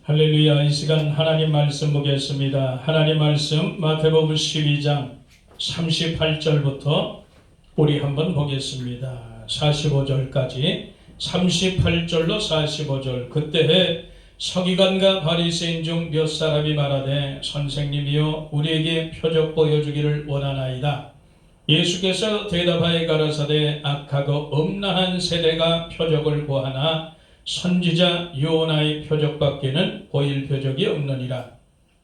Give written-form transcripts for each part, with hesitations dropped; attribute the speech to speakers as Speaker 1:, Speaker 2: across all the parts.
Speaker 1: 할렐루야. 이 시간 하나님 말씀 보겠습니다. 하나님 말씀 마태복음 12장 38절부터 우리 한번 보겠습니다. 45절까지 38절로 45절. 그때에 서기관과 바리새인 중 몇 사람이 말하되 선생님이여 우리에게 표적 보여주기를 원하나이다. 예수께서 대답하여 가라사대 악하고 음란한 세대가 표적을 구하나 선지자 요나의 표적밖에는 보일 표적이 없느니라.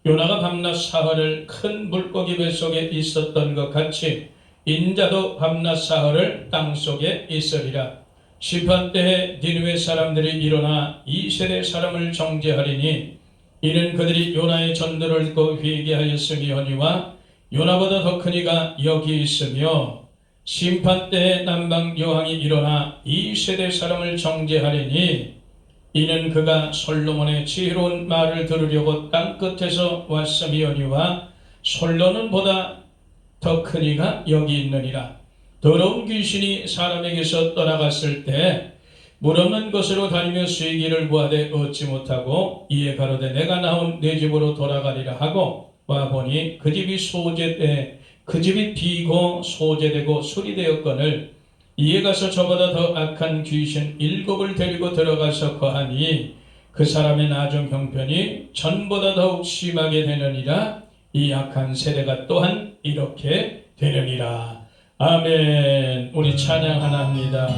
Speaker 1: 요나가 밤낮 사흘을 큰 물고기 뱃속에 있었던 것 같이 인자도 밤낮 사흘을 땅속에 있으리라. 심판때에 니느웨 사람들이 일어나 이 세대 사람을 정죄하리니 이는 그들이 요나의 전도를 듣고 회개하였음이오니와 요나보다 더 큰 이가 여기 있으며 심판때에 남방 여왕이 일어나 이 세대 사람을 정죄하리니 이는 그가 솔로몬의 지혜로운 말을 들으려고 땅끝에서 왔음이오니와 솔로몬보다 더 큰 이가 여기 있느니라. 더러운 귀신이 사람에게서 떠나갔을 때 물 없는 곳으로 다니며 수익기를 구하되 얻지 못하고 이에 가로되 내가 나온 내 집으로 돌아가리라 하고 와보니 그 집이 비고 소재되고 술이 되었거늘 이에 가서 저보다 더 악한 귀신 7을 데리고 들어가서 거하니 그 사람의 나중 형편이 전보다 더욱 심하게 되느니라. 이 악한 세대가 또한 이렇게 되느니라. 아멘. 우리 찬양 하나 합니다.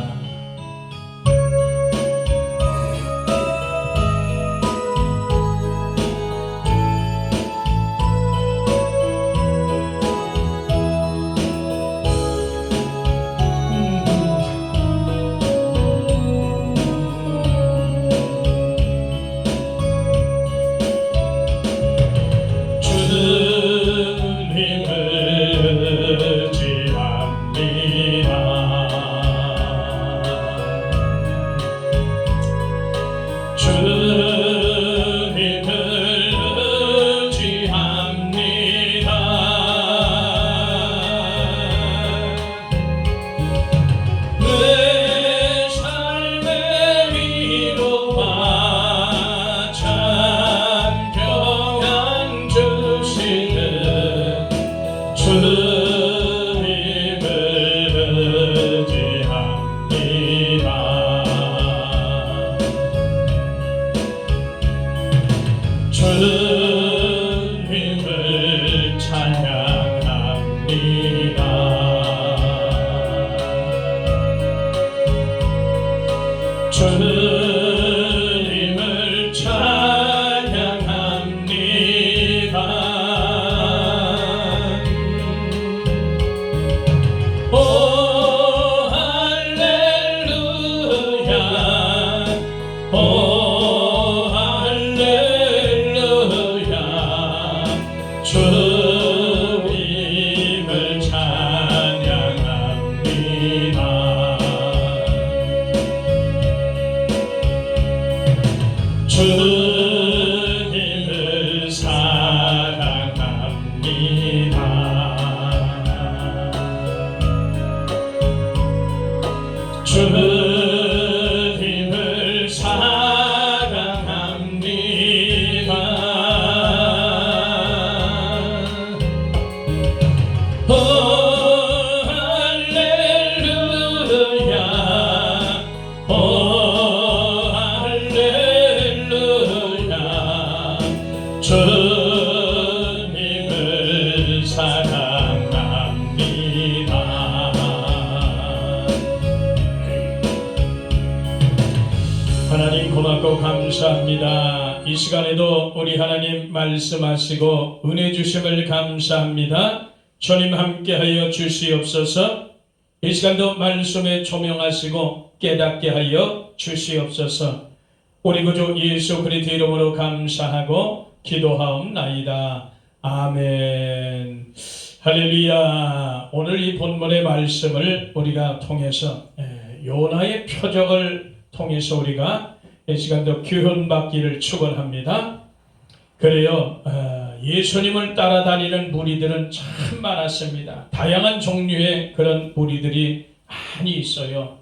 Speaker 1: 주님을 찬양합니다. 주님을 찬양합니다. 오 할렐루야. 오 주님을 찬양합니다. 주님을 사랑합니다. 주님을 사랑합니다. 오 할렐루야. 오 할렐루야. 주님을 사랑합니다. 하나님 고맙고 감사합니다. 이 시간에도 우리 하나님 말씀하시고 은혜 주심을 감사합니다. 주님 함께하여 주시옵소서. 이 시간도 말씀에 조명하시고 깨닫게 하여 주시옵소서. 우리 구주 예수 그리스도 이름으로 감사하고 기도하옵나이다. 아멘. 할렐루야. 오늘 이 본문의 말씀을 우리가 통해서 요나의 표적을 통해서 우리가 이 시간도 교훈받기를 축원합니다. 그래요. 예수님을 따라다니는 무리들은 참 많았습니다. 다양한 종류의 그런 무리들이 많이 있어요.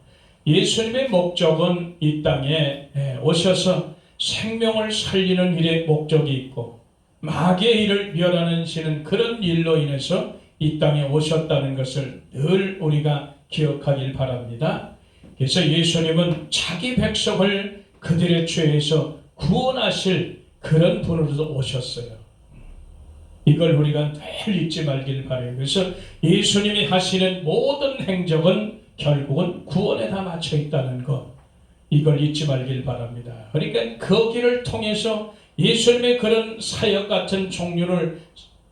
Speaker 1: 예수님의 목적은 이 땅에 오셔서 생명을 살리는 일에 목적이 있고 마귀의 일을 멸하시는 그런 일로 인해서 이 땅에 오셨다는 것을 늘 우리가 기억하길 바랍니다. 그래서 예수님은 자기 백성을 그들의 죄에서 구원하실 그런 분으로도 오셨어요. 이걸 우리가 늘 잊지 말길 바라요. 그래서 예수님이 하시는 모든 행적은 결국은 구원에 다 맞춰 있다는 것, 이걸 잊지 말길 바랍니다. 그러니까 거기를 통해서 예수님의 그런 사역 같은 종류를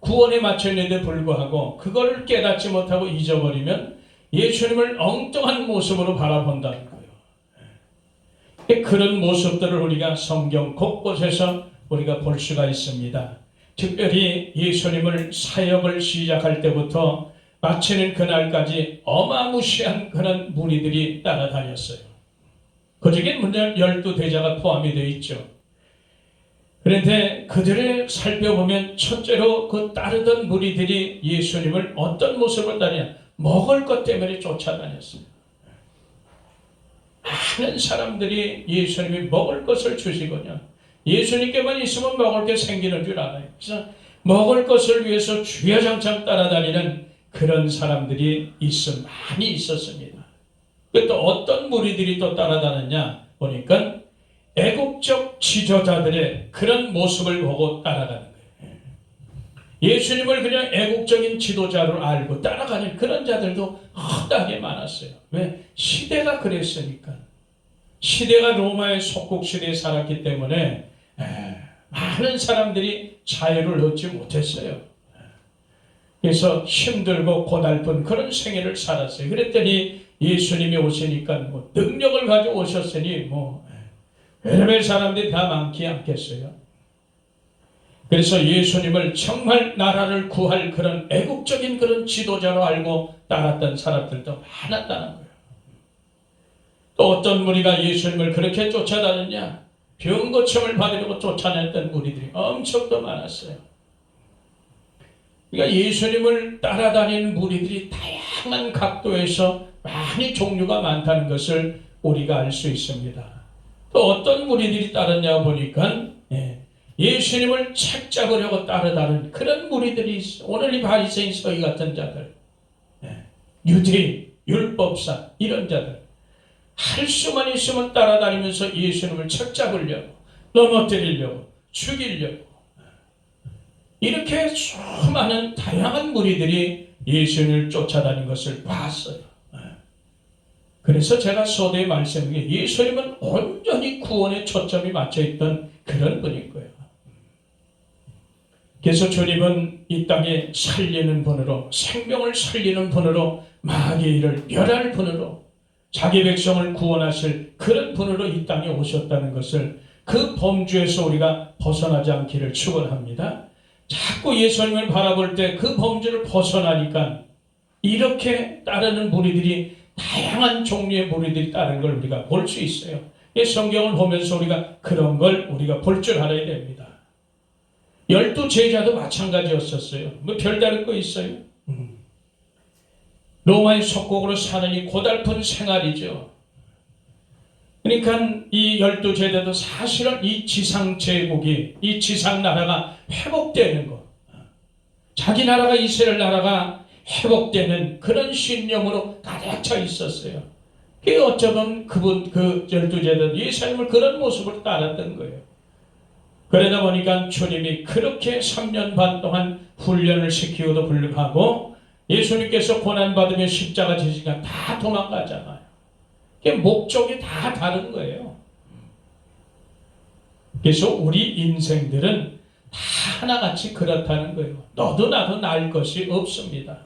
Speaker 1: 구원에 맞춰 있는데 불구하고 그걸 깨닫지 못하고 잊어버리면 예수님을 엉뚱한 모습으로 바라본다는 거예요. 그런 모습들을 우리가 성경 곳곳에서 우리가 볼 수가 있습니다. 특별히 예수님을 사역을 시작할 때부터 마치는 그날까지 어마무시한 그런 무리들이 따라다녔어요. 그 중에 물론 12대자가 포함이 되어 있죠. 그런데 그들을 살펴보면 첫째로 그 따르던 무리들이 예수님을 어떤 모습으로 따르냐, 먹을 것 때문에 쫓아다녔어요. 많은 사람들이 예수님이 먹을 것을 주시거든요. 예수님께만 있으면 먹을 게 생기는 줄 알아요. 그래서 먹을 것을 위해서 주야장창 따라다니는 그런 사람들이 많이 있었습니다. 또 어떤 무리들이 또 따라다녔냐 보니까 애국적 지도자들의 그런 모습을 보고 따라가는 거예요. 예수님을 그냥 애국적인 지도자로 알고 따라가는 그런 자들도 허다하게 많았어요. 왜? 시대가 그랬으니까. 시대가 로마의 속국 시대에 살았기 때문에 많은 사람들이 자유를 얻지 못했어요. 그래서 힘들고 고달픈 그런 생애를 살았어요. 그랬더니 예수님이 오시니까 뭐 능력을 가지고 오셨으니 뭐 별별 사람들이 다 많지 않겠어요. 그래서 예수님을 정말 나라를 구할 그런 애국적인 그런 지도자로 알고 따랐던 사람들도 많았다는 거예요. 또 어떤 무리가 예수님을 그렇게 쫓아다녔냐? 병 고침을 받으려고 쫓아냈던 무리들이 엄청 더 많았어요. 그러니까 예수님을 따라다니는 무리들이 다양한 각도에서 많이 종류가 많다는 것을 우리가 알 수 있습니다. 또 어떤 무리들이 따르냐 보니까 예수님을 책 잡으려고 따르다는 그런 무리들이 있어. 오늘 이 바리새인 서기 같은 자들, 유대인, 율법사 이런 자들 할 수만 있으면 따라다니면서 예수님을 책 잡으려고, 넘어뜨리려고, 죽이려고 이렇게 수많은 다양한 무리들이 예수님을 쫓아다닌 것을 봤어요. 그래서 제가 서두에 말씀드린 게 예수님은 온전히 구원에 초점이 맞춰있던 그런 분인 거예요. 그래서 주님은 이 땅에 살리는 분으로, 생명을 살리는 분으로, 마귀의 일을 멸할 분으로, 자기 백성을 구원하실 그런 분으로 이 땅에 오셨다는 것을 그 범주에서 우리가 벗어나지 않기를 축원합니다. 자꾸 예수님을 바라볼 때 그 범주를 벗어나니까 이렇게 따르는 무리들이, 다양한 종류의 무리들이 따르는 걸 우리가 볼 수 있어요. 이 성경을 보면서 우리가 그런 걸 우리가 볼 줄 알아야 됩니다. 12제자도 마찬가지였었어요. 뭐 별다른 거 있어요? 로마의 속국으로 사는 이 고달픈 생활이죠. 그러니까 이 12제자도 사실은 이 지상 제국이, 이 지상 나라가 회복되는 것, 자기 나라가, 이스라엘 나라가 회복되는 그런 신념으로 가득 차 있었어요. 그게 어쩌면 그 12제자도 예수님을 그런 모습으로 따랐던 거예요. 그러다 보니까 주님이 그렇게 3년 반 동안 훈련을 시키고도 불구하고 예수님께서 고난받으며 십자가 지시니까 다 도망가잖아요. 그게 목적이 다 다른 거예요. 그래서 우리 인생들은 다 하나같이 그렇다는 거예요. 너도 나도 날 것이 없습니다.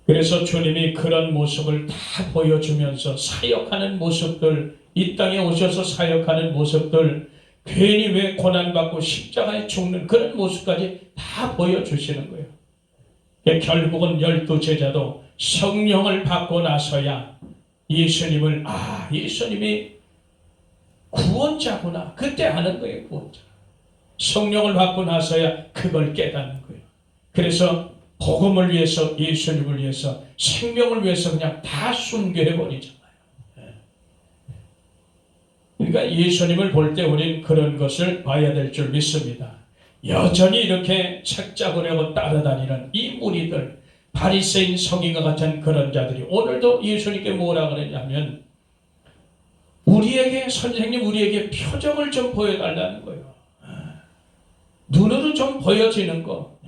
Speaker 1: 그래서 주님이 그런 모습을 다 보여주면서 사역하는 모습들, 이 땅에 오셔서 사역하는 모습들, 괜히 왜 고난받고 십자가에 죽는 그런 모습까지 다 보여주시는 거예요. 결국은 12제자도 성령을 받고 나서야 예수님을, 예수님이 구원자구나, 그때 아는 거예요. 구원자. 성령을 받고 나서야 그걸 깨닫는 거예요. 그래서 복음을 위해서, 예수님을 위해서, 생명을 위해서 그냥 다 순교해버리잖아요. 그러니까 예수님을 볼 때 우리는 그런 것을 봐야 될 줄 믿습니다. 여전히 이렇게 책 잡으려고 따라다니는 이 무리들, 바리새인 서기가 같은 그런 자들이 오늘도 예수님께 뭐라 그러냐면 선생님 우리에게 표적을 좀 보여달라는 거예요. 눈으로 좀 보여지는 것,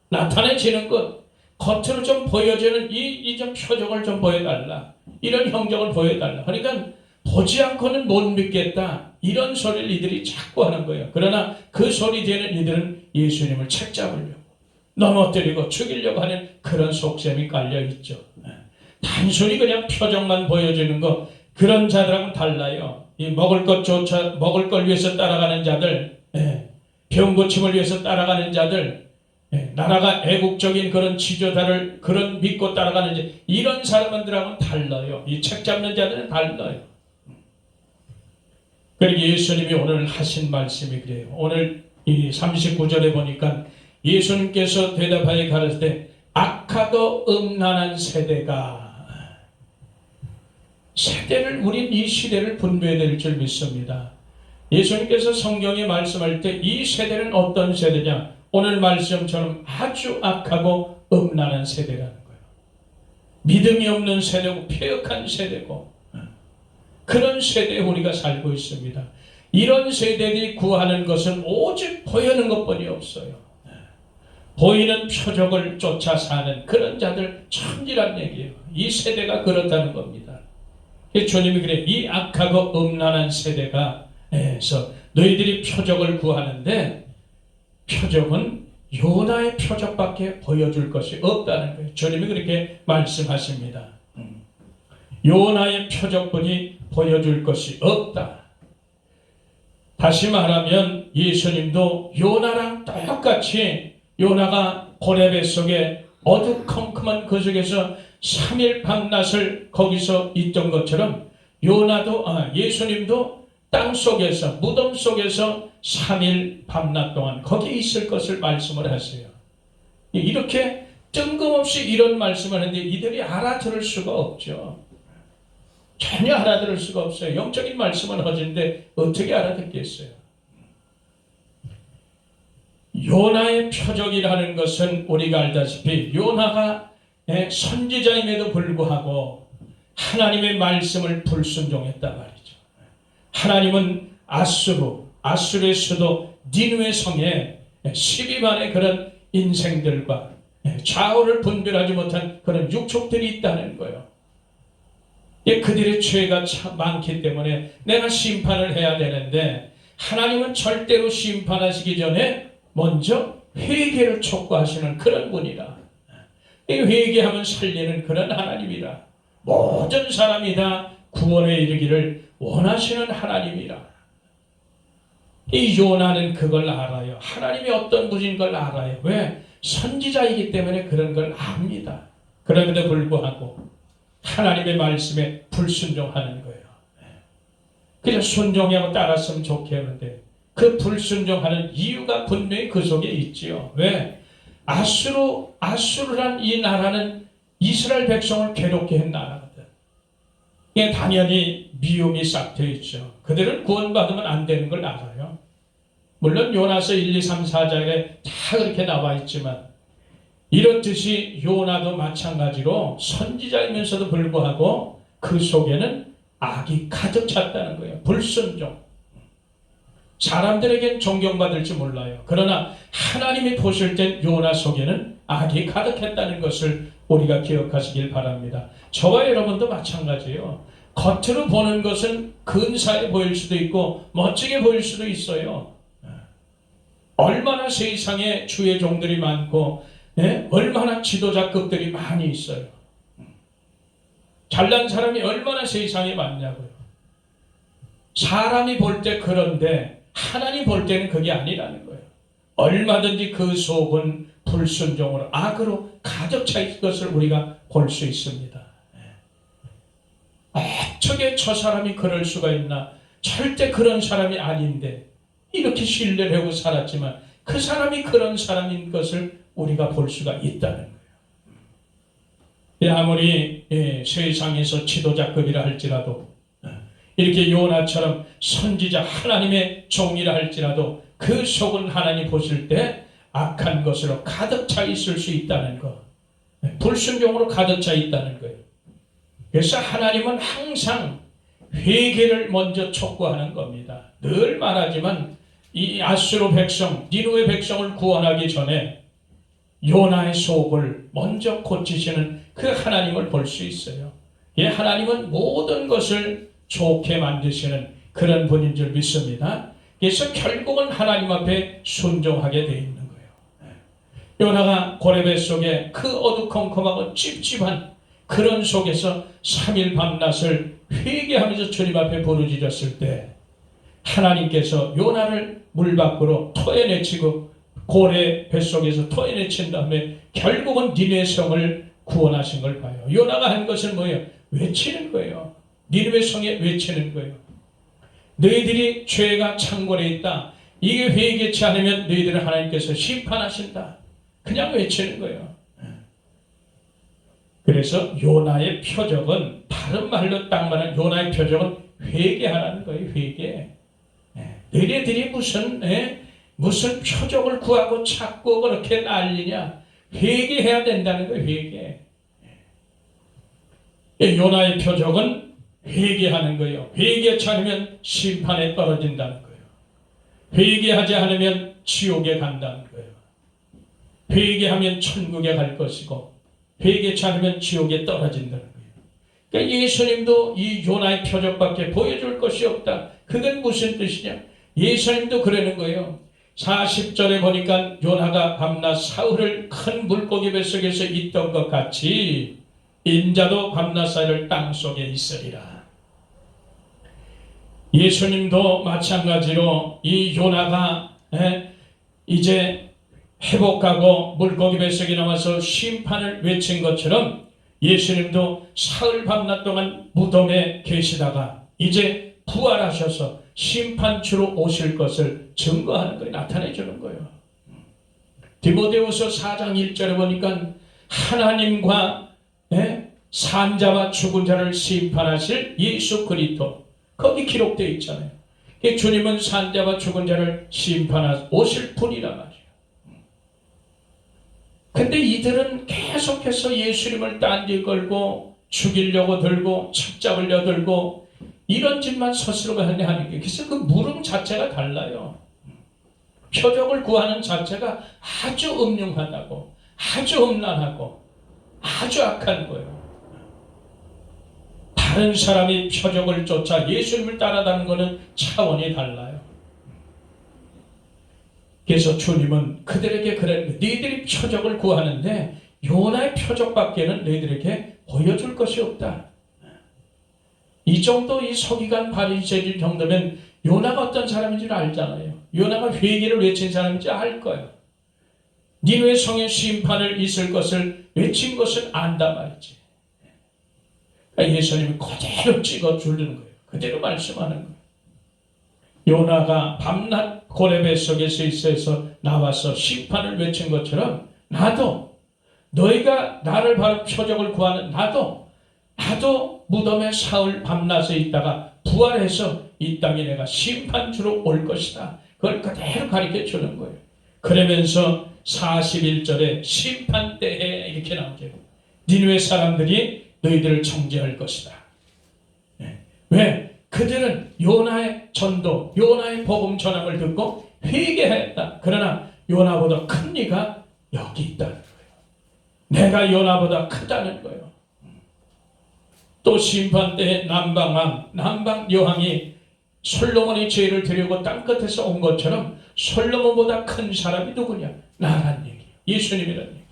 Speaker 1: 나타내지는 것, 겉으로 좀 보여지는 이 좀 표적을 좀 보여달라. 이런 형적을 보여달라. 그러니까 보지 않고는 못 믿겠다. 이런 소리를 이들이 자꾸 하는 거예요. 그러나 그 소리 되는 이들은 예수님을 책잡으려고, 넘어뜨리고 죽이려고 하는 그런 속셈이 깔려있죠. 단순히 그냥 표정만 보여주는 것, 그런 자들하고는 달라요. 이 먹을 걸 위해서 따라가는 자들, 병 고침을 위해서 따라가는 자들, 나라가 애국적인 그런 지도자를 그런 믿고 따라가는 자, 이런 사람들하고는 달라요. 이 책 잡는 자들은 달라요. 그러니까 예수님이 오늘 하신 말씀이 그래요. 오늘 이 39절에 보니까 예수님께서 대답하여 가르치되 악하고 음란한 세대를 우린 이 시대를 분별해야 될 줄 믿습니다. 예수님께서 성경에 말씀할 때 이 세대는 어떤 세대냐? 오늘 말씀처럼 아주 악하고 음란한 세대라는 거예요. 믿음이 없는 세대고 폐역한 세대고 그런 세대에 우리가 살고 있습니다. 이런 세대들이 구하는 것은 오직 보이는 것뿐이 없어요. 보이는 표적을 쫓아 사는 그런 자들 천지란 얘기예요. 이 세대가 그렇다는 겁니다. 주님이 그래, 이 악하고 음란한 세대가에서 너희들이 표적을 구하는데 표적은 요나의 표적밖에 보여줄 것이 없다는 거예요. 주님이 그렇게 말씀하십니다. 요나의 표적뿐이 보여줄 것이 없다. 다시 말하면 예수님도 요나랑 똑같이 요나가 고래 뱃속에 어두컴컴한 그 속에서 3일 밤낮을 거기서 있던 것처럼 예수님도 땅 속에서 무덤 속에서 3일 밤낮 동안 거기에 있을 것을 말씀을 하세요. 이렇게 뜬금없이 이런 말씀을 하는데 이들이 알아들을 수가 없죠. 전혀 알아들을 수가 없어요. 영적인 말씀은 하는데 어떻게 알아듣겠어요? 요나의 표적이라는 것은 우리가 알다시피 요나가 선지자임에도 불구하고 하나님의 말씀을 불순종했단 말이죠. 하나님은 아수르의 수도 니느웨 성에 12만의 그런 인생들과 좌우를 분별하지 못한 그런 육족들이 있다는 거예요. 그들의 죄가 참 많기 때문에 내가 심판을 해야 되는데 하나님은 절대로 심판하시기 전에 먼저 회개를 촉구하시는 그런 분이라. 회개하면 살리는 그런 하나님이라. 모든 사람이 다 구원에 이르기를 원하시는 하나님이라. 이 요나는 그걸 알아요. 하나님이 어떤 분인 걸 알아요. 왜? 선지자이기 때문에 그런 걸 압니다. 그럼에도 불구하고 하나님의 말씀에 불순종하는 거예요. 그냥 순종하고 따랐으면 좋겠는데 그 불순종하는 이유가 분명히 그 속에 있지요. 왜? 아수르란 이 나라는 이스라엘 백성을 괴롭게 한 나라거든. 이게 당연히 미움이 싹 트여 있죠. 그들은 구원받으면 안 되는 걸 알아요. 물론 요나서 1, 2, 3, 4장에 다 그렇게 나와 있지만 이렇듯이 요나도 마찬가지로 선지자이면서도 불구하고 그 속에는 악이 가득 찼다는 거예요. 불순종. 사람들에겐 존경받을지 몰라요. 그러나 하나님이 보실 땐 요나 속에는 악이 가득했다는 것을 우리가 기억하시길 바랍니다. 저와 여러분도 마찬가지예요. 겉으로 보는 것은 근사해 보일 수도 있고 멋지게 보일 수도 있어요. 얼마나 세상에 주의 종들이 많고 얼마나 지도자급들이 많이 있어요. 잘난 사람이 얼마나 세상에 많냐고요. 사람이 볼 때 그런데 하나님 볼 때는 그게 아니라는 거예요. 얼마든지 그 속은 불순종으로 악으로 가득 차 있는 것을 우리가 볼 수 있습니다. 어떻게 저 사람이 그럴 수가 있나? 절대 그런 사람이 아닌데 이렇게 신뢰를 하고 살았지만 그 사람이 그런 사람인 것을 우리가 볼 수가 있다는 거예요. 아무리 세상에서 지도자급이라 할지라도 이렇게 요나처럼 선지자 하나님의 종이라 할지라도 그 속은 하나님 보실 때 악한 것으로 가득 차 있을 수 있다는 것, 불순종으로 가득 차 있다는 거예요. 그래서 하나님은 항상 회개를 먼저 촉구하는 겁니다. 늘 말하지만 이 아수르 백성, 니느웨 백성을 구원하기 전에 요나의 속을 먼저 고치시는 그 하나님을 볼 수 있어요. 예, 하나님은 모든 것을 좋게 만드시는 그런 분인 줄 믿습니다. 그래서 결국은 하나님 앞에 순종하게 되어 있는 거예요. 요나가 고레배 속에 그 어두컴컴하고 찝찝한 그런 속에서 3일 밤낮을 회개하면서 주님 앞에 부르짖었을 때 하나님께서 요나를 물 밖으로 토해내치고 고래 뱃속에서 토해내친 다음에 결국은 니느웨 성을 구원하신 걸 봐요. 요나가 한 것은 뭐예요? 외치는 거예요. 니느웨 성에 외치는 거예요. 너희들이 죄가 창궐에 있다. 이게 회개치 않으면 너희들을 하나님께서 심판하신다. 그냥 외치는 거예요. 그래서 요나의 표적은 다른 말로 딱 말하면 요나의 표적은 회개하라는 거예요. 회개. 너희들이 무슨 표적을 구하고 찾고 그렇게 난리냐. 회개해야 된다는 거예요. 회개. 요나의 표적은 회개하는 거예요. 회개치 않으면 심판에 떨어진다는 거예요. 회개하지 않으면 지옥에 간다는 거예요. 회개하면 천국에 갈 것이고 회개치 않으면 지옥에 떨어진다는 거예요. 그러니까 예수님도 이 요나의 표적밖에 보여줄 것이 없다. 그건 무슨 뜻이냐? 예수님도 그러는 거예요. 40절에 보니까 요나가 밤낮 사흘을 큰 물고기 뱃속에서 있던 것 같이 인자도 밤낮 사흘을 땅속에 있으리라. 예수님도 마찬가지로 이 요나가 이제 회복하고 물고기 뱃속에 나와서 심판을 외친 것처럼 예수님도 사흘 밤낮 동안 무덤에 계시다가 이제 부활하셔서 심판주로 오실 것을 증거하는 거예요. 나타내 주는 거예요. 디모데후서 4장 1절에 보니까 하나님과 산자와 죽은 자를 심판하실 예수 그리스도 거기 기록되어 있잖아요. 주님은 산자와 죽은 자를 심판하실 오실 분이란 말이에요. 근데 이들은 계속해서 예수님을 딴지 걸고 죽이려고 들고 첩잡으려 들고 이런 짓만 스스로가 하는 게 그래서 그 물음 자체가 달라요. 표적을 구하는 자체가 아주 음흉하다고 아주 음란하고 아주 악한 거예요. 다른 사람이 표적을 쫓아 예수님을 따라다는 것은 차원이 달라요. 그래서 주님은 그들에게 그랬는데 너희들이 표적을 구하는데 요나의 표적밖에는 너희들에게 보여줄 것이 없다. 이 정도 이 서기관 바리새인 정도면 요나가 어떤 사람인지를 알잖아요. 요나가 회개를 외친 사람인지 알 거예요. 니느웨 성의 심판을 있을 것을 외친 것은 안다 말이지. 그러니까 예수님이 그대로 찍어 주는 거예요. 그대로 말씀하는 거예요. 요나가 밤낮 고레배 속에서 있어서 나와서 심판을 외친 것처럼 나도 너희가 나를 바로 표적을 구하는 나도 무덤에 사흘 밤낮에 있다가 부활해서 이 땅에 내가 심판주로 올 것이다. 그걸 그대로 가르쳐 주는 거예요. 그러면서 41절에 심판 때에 이렇게 나오죠. 니느웨 사람들이 너희들을 정죄할 것이다. 왜? 그들은 요나의 전도, 요나의 복음 전함을 듣고 회개했다. 그러나 요나보다 큰 이가 여기 있다는 거예요. 내가 요나보다 크다는 거예요. 또 심판 때에 남방 여왕이 솔로몬의 죄를 드리고 땅끝에서 온 것처럼 솔로몬보다 큰 사람이 누구냐? 나란 얘기예요. 예수님이란 얘기예요.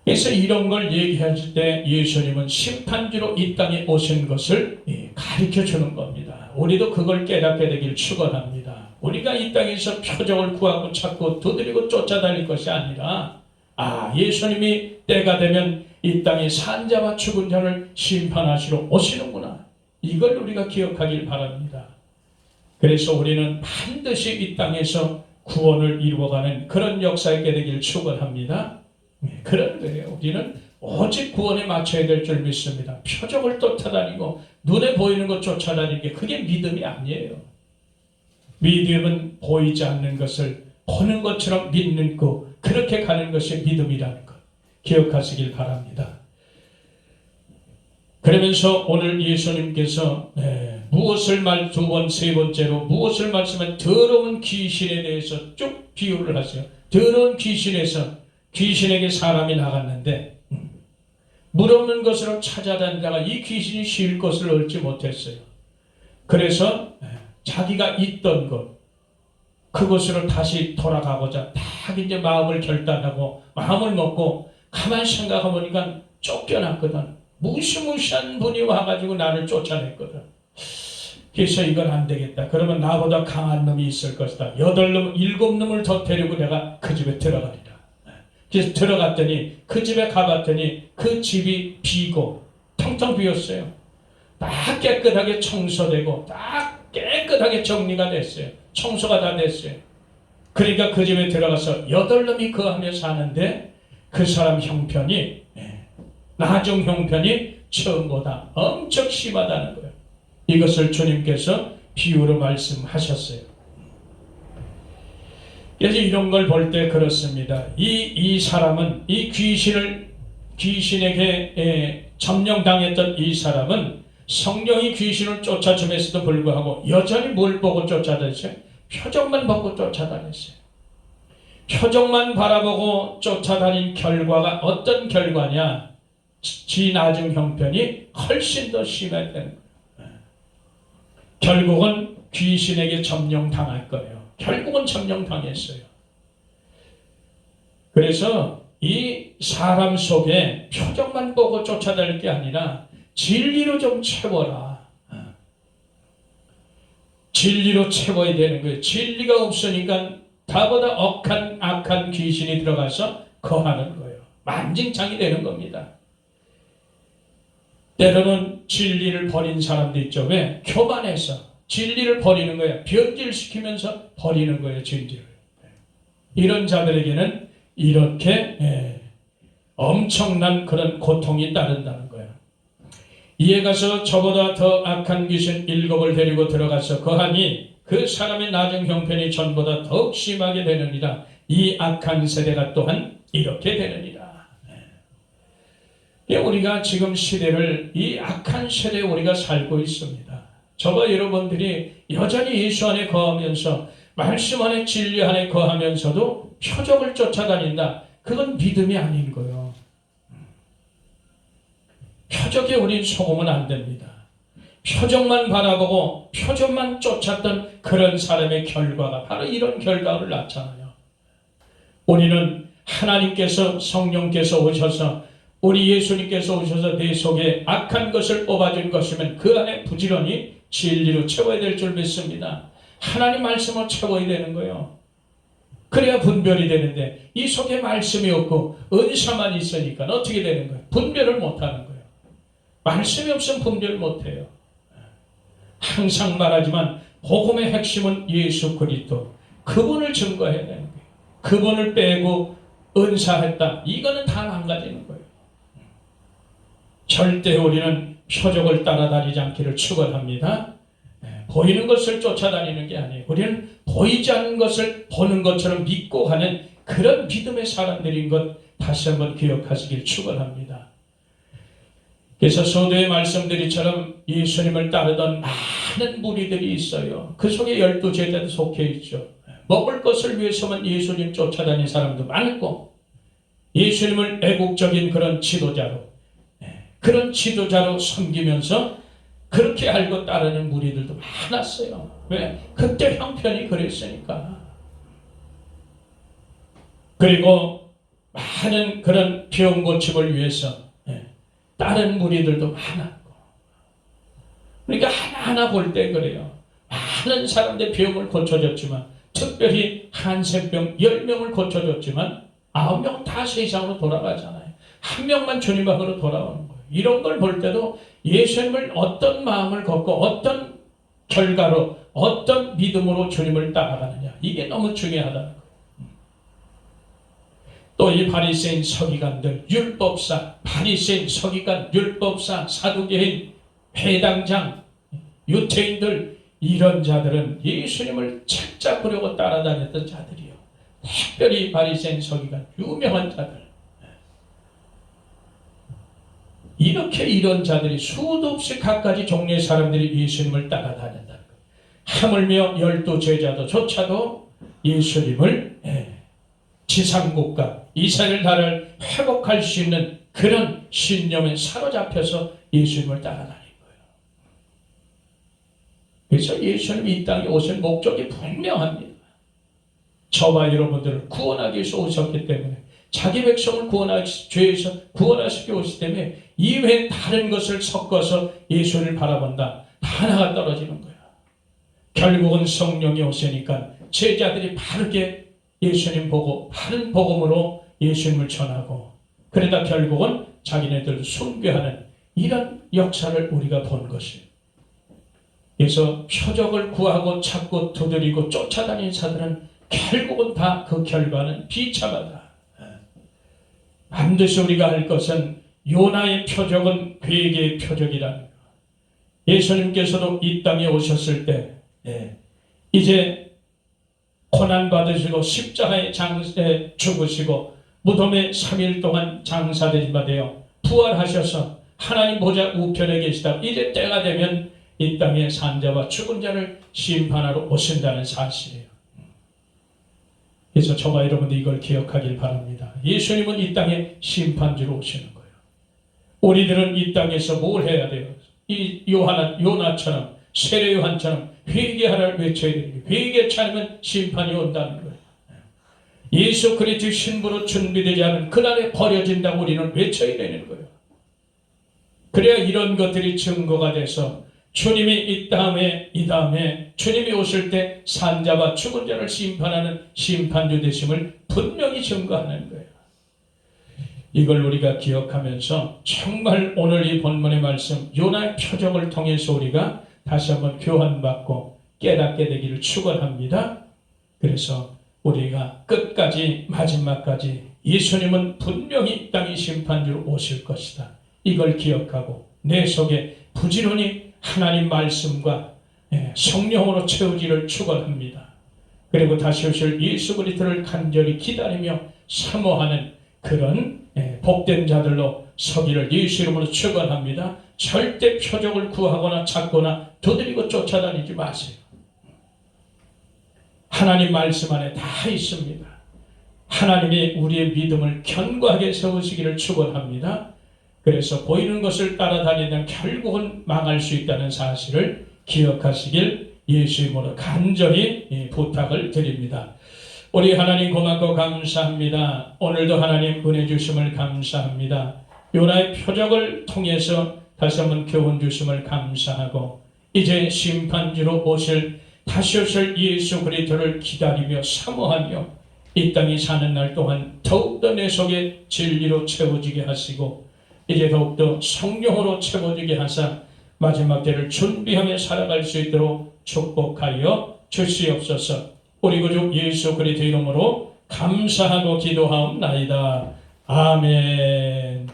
Speaker 1: 그래서 이런 걸 얘기하실 때 예수님은 심판주로 이 땅에 오신 것을 가르쳐 주는 겁니다. 우리도 그걸 깨닫게 되길 축원합니다. 우리가 이 땅에서 표적을 구하고 찾고 두드리고 쫓아다닐 것이 아니라 예수님이 때가 되면 이 땅에 산자와 죽은 자를 심판하시러 오시는구나. 이걸 우리가 기억하길 바랍니다. 그래서 우리는 반드시 이 땅에서 구원을 이루어가는 그런 역사에 되길 축원합니다. 그런 거예요. 우리는 오직 구원에 맞춰야 될 줄 믿습니다. 표적을 쫓아다니고 눈에 보이는 것 쫓아다니는 게 그게 믿음이 아니에요. 믿음은 보이지 않는 것을 보는 것처럼 믿는 거, 그렇게 가는 것이 믿음이라는 것 기억하시길 바랍니다. 그러면서 오늘 예수님께서 두 번, 세 번째로 무엇을 말씀한 더러운 귀신에 대해서 쭉 비유를 하세요. 더러운 귀신에서 귀신에게 사람이 나갔는데 물 없는 것으로 찾아다니다가 이 귀신이 쉴 것을 얻지 못했어요. 그래서 자기가 있던 곳, 그곳으로 다시 돌아가고자 딱 이제 마음을 결단하고 마음을 먹고 가만히 생각해보니까 쫓겨났거든. 무시무시한 분이 와가지고 나를 쫓아냈거든. 그래서 이건 안 되겠다. 그러면 나보다 강한 놈이 있을 것이다. 8놈, 7놈을 더 데리고 내가 그 집에 들어가리라. 그래서 들어갔더니 그 집에 가봤더니 그 집이 비고 텅텅 비었어요. 딱 깨끗하게 청소되고 딱 깨끗하게 정리가 됐어요. 청소가 다 됐어요. 그러니까 그 집에 들어가서 8놈이 거하며 사는데 그 사람 형편이 나중 형편이 처음보다 엄청 심하다는 거예요. 이것을 주님께서 비유로 말씀하셨어요. 그래서 이런 걸 볼 때 그렇습니다. 이 사람은 이 귀신에게 점령당했던 이 사람은 성령이 귀신을 쫓아줌에서도 불구하고 여전히 뭘 보고 쫓아다녔어요? 표적만 보고 쫓아다녔어요. 표적만 바라보고 쫓아다닌 결과가 어떤 결과냐? 지 나중 형편이 훨씬 더 심해야 되는 거예요. 결국은 귀신에게 점령당할 거예요. 결국은 점령당했어요. 그래서 이 사람 속에 표적만 보고 쫓아다닐 게 아니라 진리로 좀 채워라. 진리로 채워야 되는 거예요. 진리가 없으니까 다보다 악한 귀신이 들어가서 거하는 거예요. 만진창이 되는 겁니다. 때로는 진리를 버린 사람도 있죠. 왜? 교만해서 진리를 버리는 거예요. 변질시키면서 버리는 거예요. 진리를. 이런 자들에게는 이렇게 엄청난 그런 고통이 따른다는 거예요. 이에 가서 저보다 더 악한 귀신 7을 데리고 들어가서 거하니 그 사람의 나중 형편이 전보다 더욱 심하게 되느니라. 이 악한 세대가 또한 이렇게 되느니라. 우리가 지금 시대를 이 악한 세대에 우리가 살고 있습니다. 저와 여러분들이 여전히 예수 안에 거하면서 말씀 안에 진리 안에 거하면서도 표적을 쫓아다닌다. 그건 믿음이 아닌 거예요. 표적에 우린 속으면 안 됩니다. 표적만 바라보고 표적만 쫓았던 그런 사람의 결과가 바로 이런 결과를 낳잖아요. 우리는 하나님께서 성령께서 오셔서 우리 예수님께서 오셔서 내 속에 악한 것을 뽑아준 것이면 그 안에 부지런히 진리로 채워야 될 줄 믿습니다. 하나님 말씀을 채워야 되는 거예요. 그래야 분별이 되는데 이 속에 말씀이 없고 은사만 있으니까 어떻게 되는 거예요? 분별을 못하는 거예요. 말씀이 없으면 분별 못해요. 항상 말하지만 복음의 핵심은 예수 그리스도, 그분을 증거해야 되는 거예요. 그분을 빼고 은사했다, 이거는 다 망가지는 거예요. 절대 우리는 표적을 따라다니지 않기를 축원합니다. 보이는 것을 쫓아다니는 게 아니에요. 우리는 보이지 않는 것을 보는 것처럼 믿고 가는 그런 믿음의 사람들인 것 다시 한번 기억하시길 축원합니다. 그래서 서두에 말씀드리처럼 예수님을 따르던 많은 무리들이 있어요. 그 속에 12제자도 속해 있죠. 먹을 것을 위해서만 예수님 쫓아다닌 사람도 많고, 예수님을 애국적인 그런 지도자로 섬기면서 그렇게 알고 따르는 무리들도 많았어요. 왜? 그때 형편이 그랬으니까. 그리고 많은 그런 병 고침을 위해서 다른 무리들도 많았고, 그러니까 하나하나 볼 때 그래요. 많은 사람들 병을 고쳐줬지만, 특별히 한센병 10명을 고쳐줬지만 9명 다 세상으로 돌아가잖아요. 한 명만 주님 앞으로 돌아오는 거예요. 이런 걸 볼 때도 예수님을 어떤 마음을 갖고 어떤 결과로 어떤 믿음으로 주님을 따라가느냐, 이게 너무 중요하다는 거예요. 또 이 바리새인 서기관들, 율법사, 바리새인 서기관, 율법사, 사두개인, 회당장, 유태인들, 이런 자들은 예수님을 책잡으려고 따라다녔던 자들이요. 특별히 바리새인 서기관, 유명한 자들. 이렇게 이런 자들이 수도 없이 갖가지 종류의 사람들이 예수님을 따라다녔다는 거예요. 하물며 12 제자도조차도 예수님을 지상국가 이스라엘 나라를 회복할 수 있는 그런 신념에 사로잡혀서 예수님을 따라다닌 거예요. 그래서 예수님이 이 땅에 오신 목적이 분명합니다. 저와 여러분들을 구원하기 위해서 오셨기 때문에, 자기 백성을 죄에서 구원하시기 오시기 때문에 이외에 다른 것을 섞어서 예수를 바라본다, 하나가 떨어지는 거야. 결국은 성령이 오시니까 제자들이 바르게 예수님 보고 바른 복음으로 예수님을 전하고, 그러다 결국은 자기네들 순교하는 이런 역사를 우리가 본 것이에요. 그래서 표적을 구하고 찾고 두드리고 쫓아다닌 자들은 결국은 다 그 결과는 비참하다. 반드시 우리가 할 것은 요나의 표적은 회개의 표적이라는 것. 예수님께서도 이 땅에 오셨을 때 이제 고난받으시고 십자가에 죽으시고 무덤에 3일 동안 장사되신 바 되어 부활하셔서 하나님 보좌 우편에 계시다. 이제 때가 되면 이 땅에 산 자와 죽은 자를 심판하러 오신다는 사실이에요. 그래서 저와 여러분도 이걸 기억하길 바랍니다. 예수님은 이 땅에 심판주로 오시는 거예요. 우리들은 이 땅에서 뭘 해야 돼요? 이 요나처럼, 세례 요한처럼 회개하라를 외쳐야 됩니다. 회개치 않으면 심판이 온다는 거예요. 예수 그리스도의 신부로 준비되지 않은 그날에 버려진다고 우리는 외쳐야 되는 거예요. 그래야 이런 것들이 증거가 돼서 주님이 이 다음에 주님이 오실 때 산자와 죽은 자를 심판하는 심판주 되심을 분명히 증거하는 거예요. 이걸 우리가 기억하면서 정말 오늘 이 본문의 말씀 요나의 표적을 통해서 우리가 다시 한번 교환받고 깨닫게 되기를 축원합니다. 그래서 우리가 끝까지 마지막까지 예수님은 분명히 이 땅의 심판주로 오실 것이다, 이걸 기억하고 내 속에 부지런히 하나님 말씀과 성령으로 채우기를 축원합니다. 그리고 다시 오실 예수 그리스도를 간절히 기다리며 사모하는 그런 복된 자들로 서기를 예수 이름으로 축원합니다. 절대 표적을 구하거나 찾거나 두드리고 쫓아다니지 마세요. 하나님 말씀 안에 다 있습니다. 하나님이 우리의 믿음을 견고하게 세우시기를 축원합니다. 그래서 보이는 것을 따라다니면 결국은 망할 수 있다는 사실을 기억하시길 예수 이름으로 간절히 부탁을 드립니다. 우리 하나님 고맙고 감사합니다. 오늘도 하나님 은혜 주심을 감사합니다. 요나의 표적을 통해서 다시 한번 교훈 주심을 감사하고, 이제 심판주로 다시 오실 예수 그리스도를 기다리며 사모하며 이 땅에 사는 날 동안 더욱더 내 속에 진리로 채워지게 하시고, 이제 더욱더 성령으로 채워지게 하사 마지막 때를 준비하며 살아갈 수 있도록 축복하여 주시옵소서. 우리 구주 예수 그리스도 이름으로 감사하고 기도하옵나이다. 아멘.